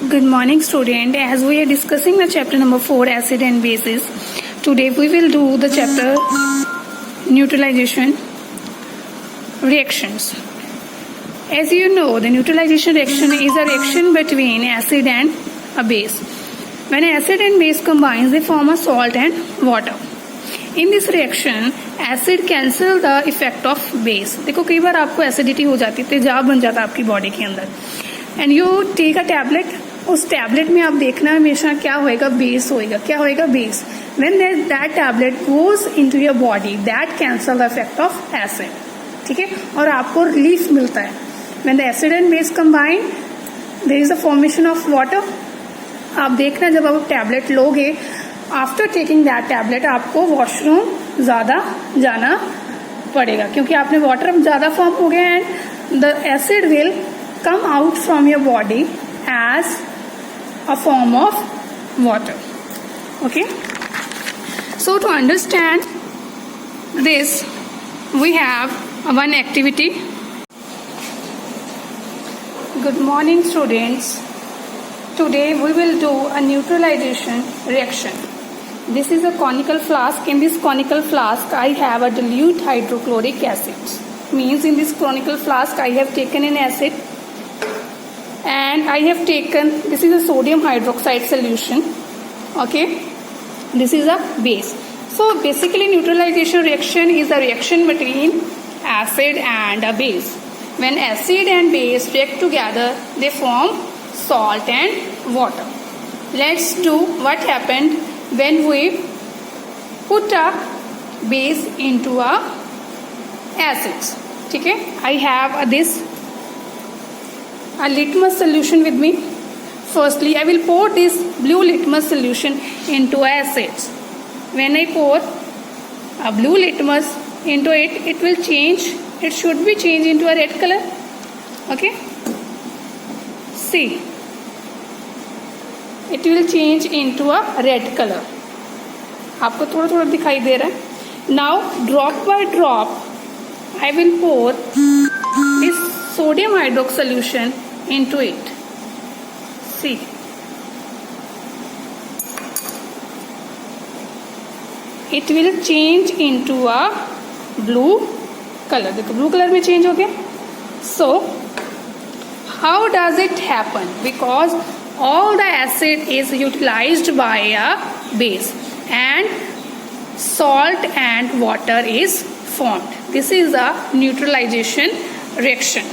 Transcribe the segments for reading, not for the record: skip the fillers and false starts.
Good morning, student. As we are discussing the chapter number 4, acid and bases, today we will do the chapter neutralization reactions. As you know, the neutralization reaction is a reaction between acid and a base. When acid and base combines, they form a salt and water. In this reaction, acid cancel the effect of base. देखो कई बार आपको acidity हो जाती है, तेजाब बन जाता है आपकी बॉडी के अंदर. And you take a tablet. उस टैबलेट में आप देखना हमेशा क्या होएगा, बेस होएगा. क्या होएगा, base. When that tablet goes into your body, that cancel the effect of acid. ठीक है, और आपको रिलीफ मिलता है. When the acid and base combine, there is the formation of water. आप देखना जब आप टैबलेट लोगे, आफ्टर टेकिंग दैट टैबलेट आपको वॉशरूम ज्यादा जाना पड़ेगा क्योंकि आपने वाटर ज्यादा फॉर्म हो गया and the acid will come out from your body as a form of water. Okay, so to understand this we have one activity. Good morning, students. Today we will do a neutralization reaction. This is a conical flask. In this conical flask I have a dilute hydrochloric acid. Means in this conical flask I have taken an acid and I have taken, this is a sodium hydroxide solution. Okay, this is a base. So basically neutralization reaction is a reaction between acid and a base. When acid and base react together, they form salt and water. Let's do what happened when we put a base into a acids. Okay, I have this a litmus solution with me. Firstly, I will pour this blue litmus solution into acids. When I pour a blue litmus into it, it will change. It should be changed into a red color. Okay. See, it will change into a red color. आपको थोड़ा थोड़ा दिखाई दे रहा है. Now, drop by drop, I will pour this sodium hydroxide solution into it. See, it will change into a blue color. देखो blue color में change हो गया. So how does it happen? Because all the acid is utilized by a base and salt and water is formed. This is a neutralization reaction.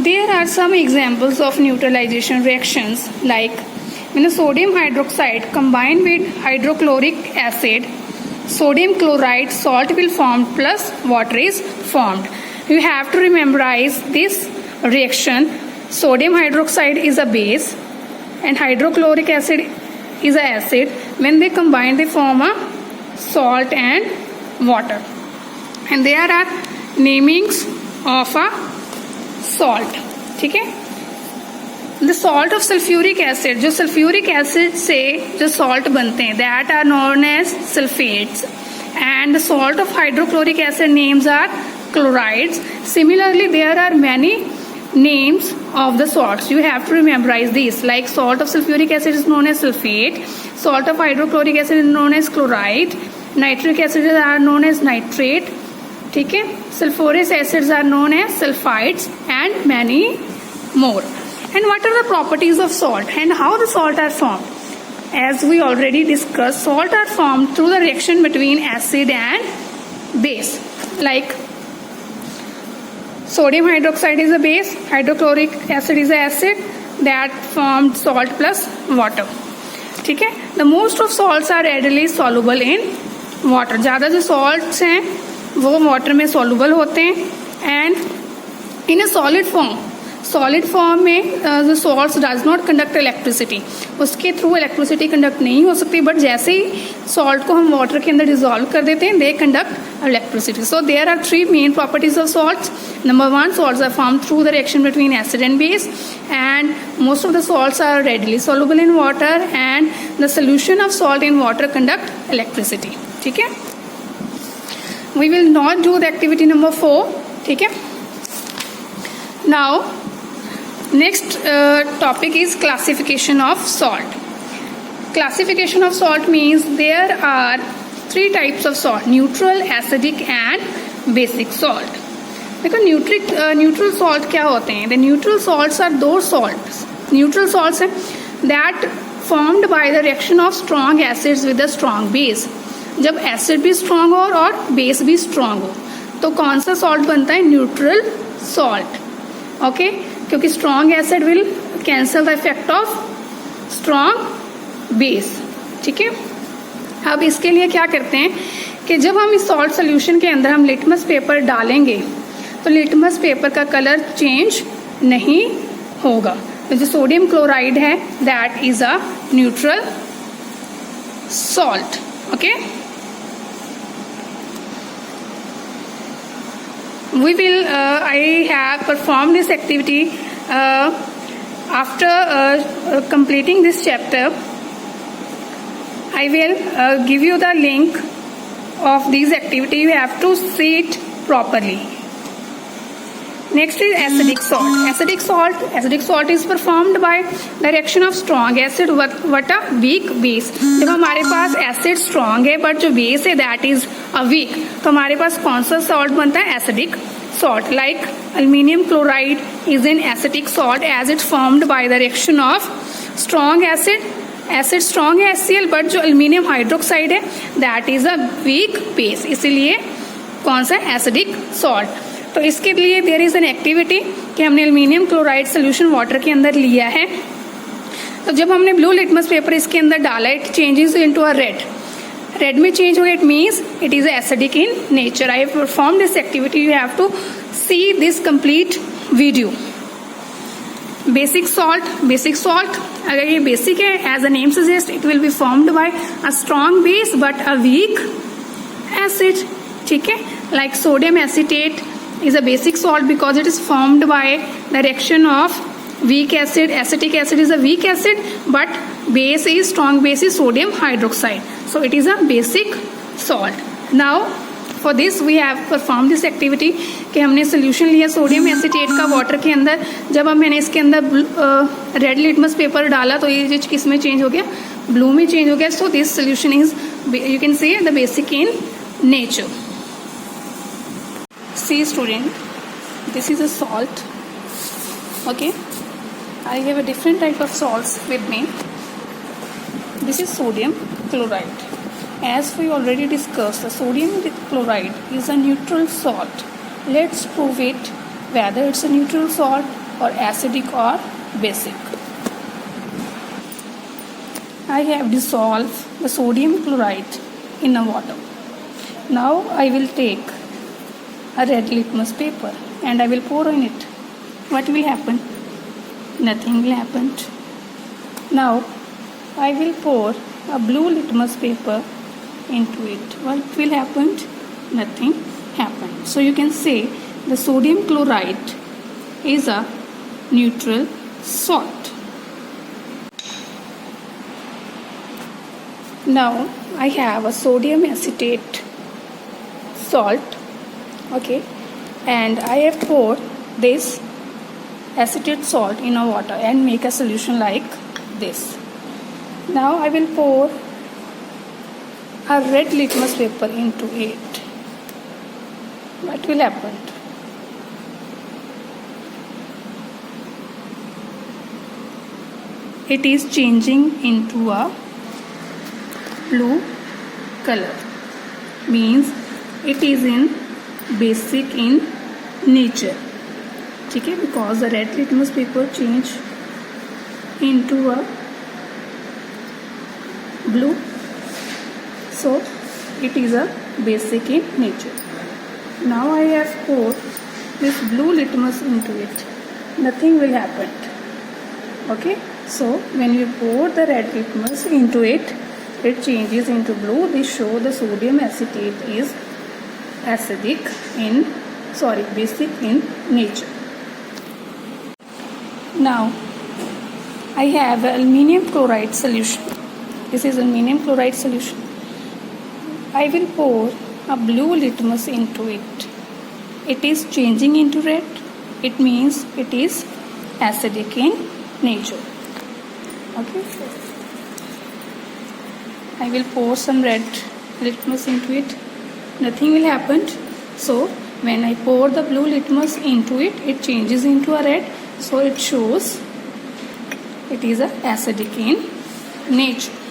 There are some examples of neutralization reactions, like when a sodium hydroxide combined with hydrochloric acid, sodium chloride salt will form plus water is formed. You have to memorize this reaction. Sodium hydroxide is a base and hydrochloric acid is an acid. When they combine, they form a salt and water. And there are namings of a salt. ठीक है, the salt of sulphuric acid, जो sulphuric acid से जो salt बनते हैं, that are known as sulphates. And the salt of hydrochloric acid names are chlorides. Similarly there are many names of the salts. You have to memorize these, like salt of sulfuric acid is known as sulfate, salt of hydrochloric acid is known as chloride, nitric acids are known as nitrate. ठीक है, sulfurous acids are known as sulfides and many more. And what are the properties of salt and how the salt are formed? As we already discussed, salt are formed through the reaction between acid and base. Like sodium hydroxide is a base, hydrochloric acid is an acid that formed salt plus water. ठीक है, the most of salts are readily soluble in water. ज़्यादा जो salts हैं वो water में soluble होते हैं. And in a solid form में the salts does not conduct electricity. उसके थ्रू इलेक्ट्रिसिटी कंडक्ट नहीं हो सकती, बट जैसे ही सॉल्ट को हम वाटर के अंदर डिजोल्व कर देते हैं, they conduct electricity. So there are three main properties of salts. Number one, salts are formed through the reaction between acid and base, and most of the salts are readily soluble in water, and the solution of salt in water conduct electricity. ठीक है, we will not do the activity number 4. ठीक है, Now, next topic is classification of salt. Classification of salt means there are three types of salt: neutral, acidic and basic salt. देखो neutral salt क्या होते हैं? The neutral salts are दो salts, neutral salts हैं that formed by the reaction of strong acids with a strong base. जब acid भी strong हो और बेस भी स्ट्रॉन्ग हो तो कौन सा सॉल्ट बनता है? Neutral salt. ओके, क्योंकि strong acid will cancel the effect of strong base. ठीक है, अब इसके लिए क्या करते हैं कि जब हम इस सॉल्ट सोल्यूशन के अंदर हम लिटमस पेपर डालेंगे तो लिटमस पेपर का कलर चेंज नहीं होगा. तो जो सोडियम क्लोराइड है that is a neutral salt. Okay, we will I have performed this activity after completing this chapter. I will give you the link of these activity. You have to see it properly. Next is acidic salt. Acidic salt is performed by the reaction of strong acid what a weak base. जब हमारे पास acid strong है but जो base है that is a week, तो हमारे पास कौन सा salt बनता है? Acidic salt. Like aluminum chloride is an acidic salt as it's formed by the reaction of strong acid. Acid strong है HCl बट जो अल्मीनियम हाइड्रोक्साइड है that is a weak base, इसीलिए कौन सा? Acidic salt. तो इसके लिए there is an activity कि हमने अल्मीनियम क्लोराइड सोल्यूशन वाटर के अंदर लिया है. तो जब हमने ब्लू लिटमस पेपर इसके अंदर डाला it changes into a red में चेंज हो गया. It means it is acidic in nature. I have perform this activity. You have to see this complete video. Basic salt अगर ये बेसिक है as a name suggest it will be formed by a strong base but a weak acid. ठीक है, like sodium acetate is a basic salt because it is formed by the reaction of weak acid. Acetic acid is a weak acid but base is strong base is sodium hydroxide, so it is a basic salt. Now for this we have performed this activity कि हमने solution लिया sodium acetate का water के अंदर. जब मैंने इसके अंदर रेड लिटमस पेपर डाला तो ये किस में चेंज हो गया? ब्लू में चेंज हो गया. So this solution is you can say the basic in nature. See student, this is a salt. Okay, I have a different type of salts with me. This is sodium chloride. As we already discussed, the sodium chloride is a neutral salt. Let's prove it whether it's a neutral salt or acidic or basic. I have dissolved the sodium chloride in a water. Now I will take a red litmus paper and I will pour on it. What will happen? Nothing will happen. Now I will pour a blue litmus paper into it. What will happen? Nothing happened. So you can say the sodium chloride is a neutral salt. Now I have a sodium acetate salt. Okay, and I have poured this acetate salt in a water and make a solution like this. Now I will pour a red litmus paper into it. What will happen? It is changing into a blue color, means it is in basic in nature. ठीक है, because the red litmus paper change into a blue, so it is a basic in nature. Now I have poured this blue litmus into it. Nothing will happen. Okay, so when you pour the red litmus into it, it changes into blue. This show the sodium acetate is basic in nature. Now I have aluminum chloride solution. This is aluminum chloride solution. I will pour a blue litmus into it. It is changing into red. it means it is acidic in nature. Okay, I will pour some red litmus into it. Nothing will happen. So when I pour the blue litmus into it, it changes into a red. So it shows it is a acidic in nature.